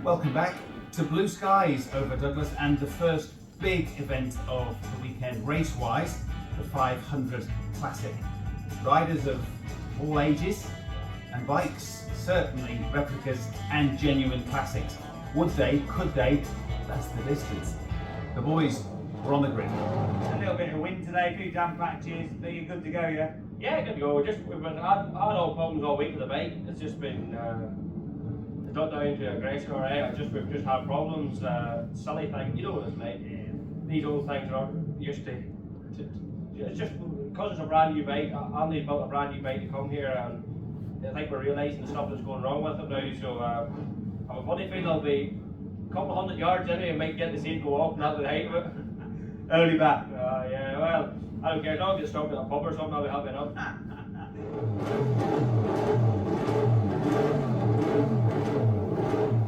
Welcome back to Blue Skies over Douglas and the first big event of the weekend race-wise, the 500 Classic. Riders of all ages and bikes, certainly replicas and genuine classics. Would they, could they, that's the distance. The boys were on the grid. A little bit of wind today, a few damp patches, but you're good to go, yeah? Yeah, good to go. We've had all problems all week with the bike. It's just been it's not down to aggression or anything. We've just had problems. Silly thing, you know what it's mate. These old things are used to. It's just because it's a brand new bike. Andy's built a brand new bike to come here, and I think we're realising the stuff that's going wrong with it now. So I have a funny feeling I'll be a couple of 100 yards anyway and might get the seat go off, and that's the height of it. Early back. Yeah, well, I don't care. As long as it's stopped at a pub or something, I'll be happy enough.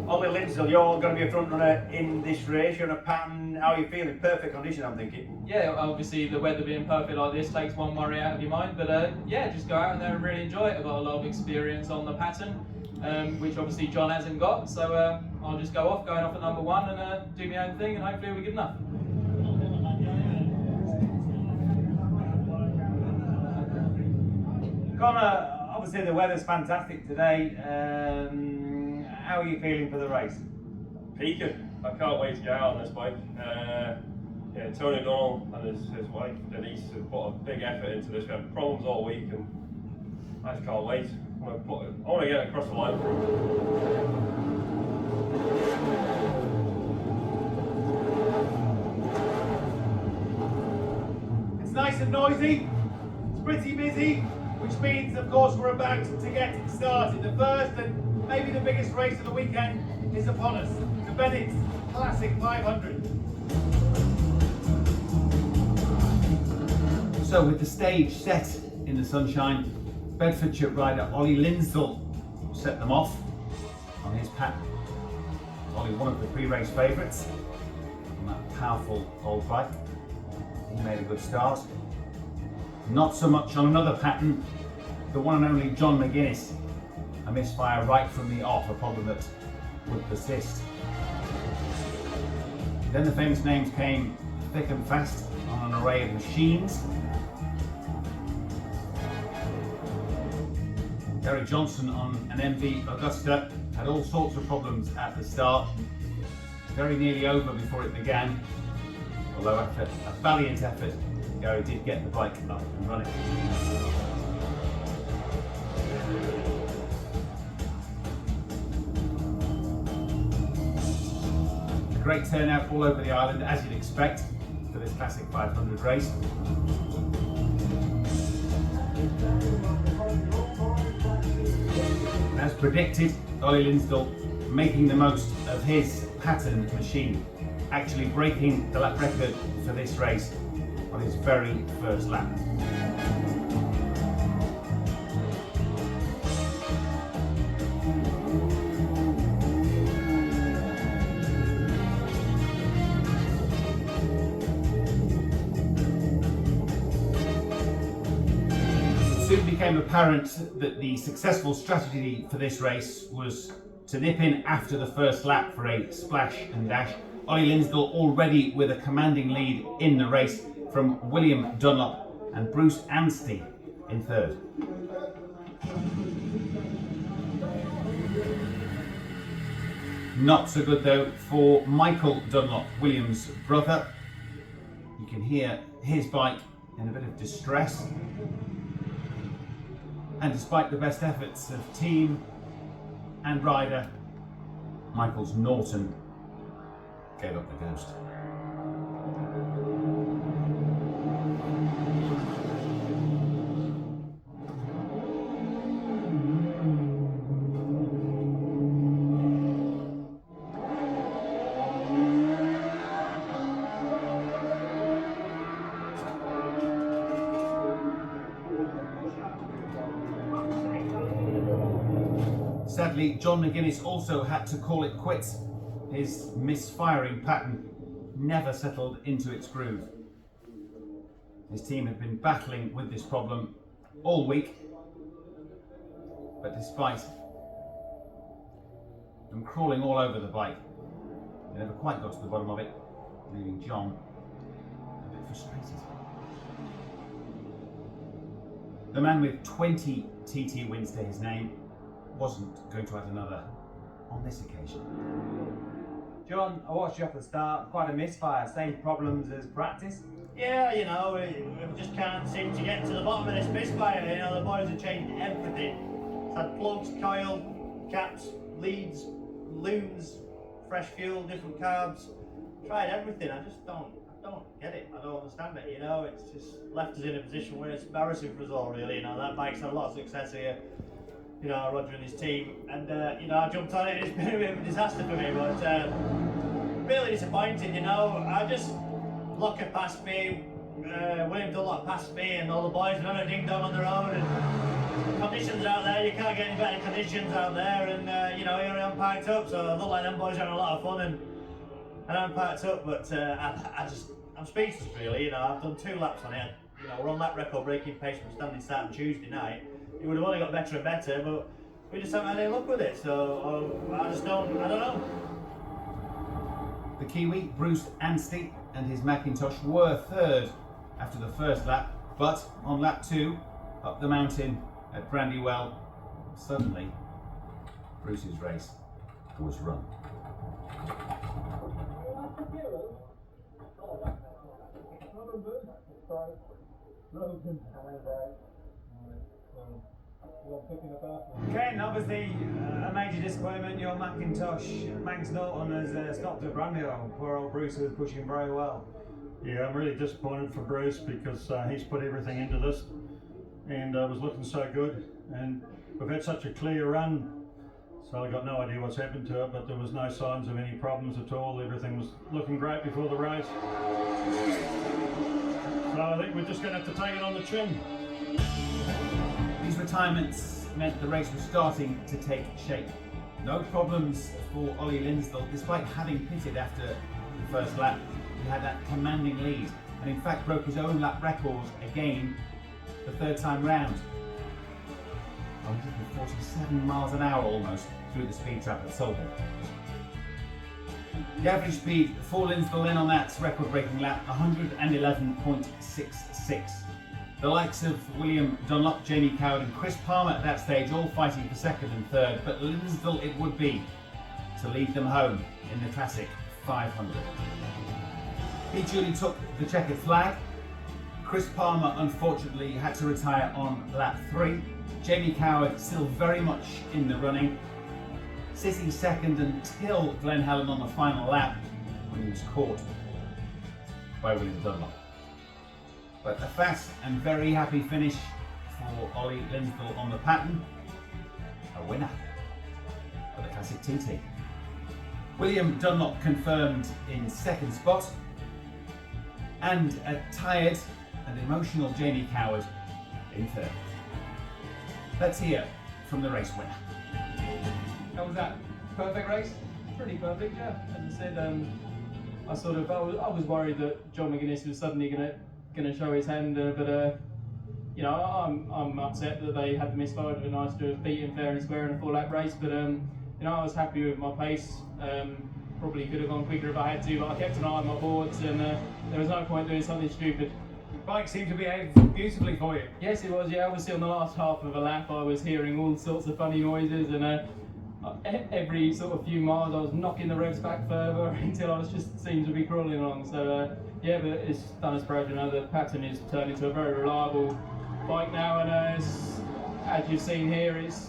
Ollie Lindsell, you're going to be a front runner in this race. You're on a pattern. How are you feeling? Perfect condition, I'm thinking. Yeah, obviously the weather being perfect like this takes one worry out of your mind, but yeah, just go out there and really enjoy it. I've got a lot of experience on the pattern, which obviously John hasn't got, so I'll just going off at number one and do my own thing, and hopefully we'll be good enough. Connor, obviously the weather's fantastic today. How are you feeling for the race? Peaking. I can't wait to get out on this bike. Yeah, Tony O'Donnell and his wife Denise have put a big effort into this. We had problems all week and I just can't wait. I want to get across the line for him. It's nice and noisy. It's pretty busy, which means, of course, we're about to get it started. The first and maybe the biggest race of the weekend is upon us. The Bennett's Classic 500. So with the stage set in the sunshine, Bedfordshire rider Ollie Lindsell set them off on his pattern. Ollie, one of the pre-race favourites on that powerful old bike. He made a good start. Not so much on another pattern, the one and only John McGuinness. A misfire right from the off, a problem that would persist. Then the famous names came thick and fast on an array of machines. Derek Johnson on an MV Augusta had all sorts of problems at the start. Very nearly over before it began. Although after a valiant effort, Gary did get the bike up and running. A great turnout all over the island, as you'd expect, for this Classic 500 race. As predicted, Ollie Lindsell making the most of his pattern machine, actually breaking the lap record for this race on his very first lap. It soon became apparent that the successful strategy for this race was to nip in after the first lap for a splash and dash. Ollie Lindsell already with a commanding lead in the race from William Dunlop and Bruce Anstey in third. Not so good though for Michael Dunlop, William's brother. You can hear his bike in a bit of distress. And despite the best efforts of team and rider, Michael's Norton gave up the ghost. Sadly, John McGuinness also had to call it quits. His misfiring pattern never settled into its groove. His team had been battling with this problem all week, but despite and crawling all over the bike. They never quite got to the bottom of it, leaving John a bit frustrated. The man with 20 TT wins to his name wasn't going to add another on this occasion. John, I watched you off the start, quite a misfire, same problems as practice. Yeah, you know, we just can't seem to get to the bottom of this misfire. You know, the boys have changed everything. It's had plugs, coil, caps, leads, looms, fresh fuel, different carbs. Tried everything. I don't get it. I don't understand it. You know, it's just left us in a position where it's embarrassing for us all, really. You know, that bike's had a lot of success here. You know, Roger and his team, and you know, I jumped on it. And it's been a bit of a disaster for me, but really disappointed. You know, I just Locker passed me, William Dunlop passed me, and all the boys have done a ding dong on their own. And conditions out there, you can't get any better conditions out there. And you know, here I am parked up, so I look like them boys are having a lot of fun, and I'm parked up, but I'm speechless really. You know, I've done 2 laps on it. You know, we're on lap record breaking pace from standing start on Tuesday night. It would have only got better and better, but we just haven't had any luck with it. So I don't know. The Kiwi, Bruce Anstey, and his Macintosh were third after the first lap, but on lap 2, up the mountain at Brandywell, suddenly Bruce's race was run. Ken, obviously a major disappointment. Your Macintosh, Max Norton has stopped at Brandywell. Poor old Bruce was pushing very well. Yeah, I'm really disappointed for Bruce because he's put everything into this and was looking so good, and we've had such a clear run, so I got no idea what's happened to it, but there was no signs of any problems at all. Everything was looking great before the race, so I think we're just going to have to take it on the chin. These retirements meant the race was starting to take shape. No problems for Ollie Linsdell, despite having pitted after the first lap. He had that commanding lead, and in fact broke his own lap record again the 3rd time round. 147 miles an hour almost through the speed trap at Solvay. The average speed for Linsdell then on that record-breaking lap, 111.66. The likes of William Dunlop, Jamie Coward and Chris Palmer at that stage all fighting for 2nd and 3rd, but Linsdell it would be to lead them home in the classic 500. He duly took the checkered flag. Chris Palmer unfortunately had to retire on lap 3. Jamie Coward still very much in the running, sitting 2nd until Glenn Helen on the final lap when he was caught by William Dunlop. But a fast and very happy finish for Ollie Linsdell on the pattern. A winner for the Classic TT. William Dunlop confirmed in 2nd spot, and a tired and emotional Jamie Coward in 3rd. Let's hear from the race winner. How was that? Perfect race? Pretty perfect, yeah. As I said, I was worried that John McGuinness was suddenly going to show his hand, but you know, I'm upset that they had the misfire. It would be nice to have beaten fair and square in a 4-lap race, but you know, I was happy with my pace. Probably could have gone quicker if I had to, but I kept an eye on my boards, and there was no point doing something stupid. Bike seemed to behave beautifully for you. Yes, it was. Yeah, obviously on the last half of a lap, I was hearing all sorts of funny noises, and every sort of few miles, I was knocking the revs back further until I was just seemed to be crawling along. So yeah, but it's done us proud. You know, the pattern is turned into a very reliable bike now, and as you've seen here, it's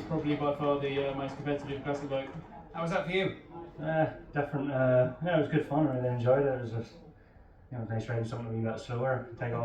probably by far the most competitive classic bike. How was that for you? Different. Yeah, it was good fun. I really enjoyed it. It was just, you know, nice riding something a wee bit slower. Take off.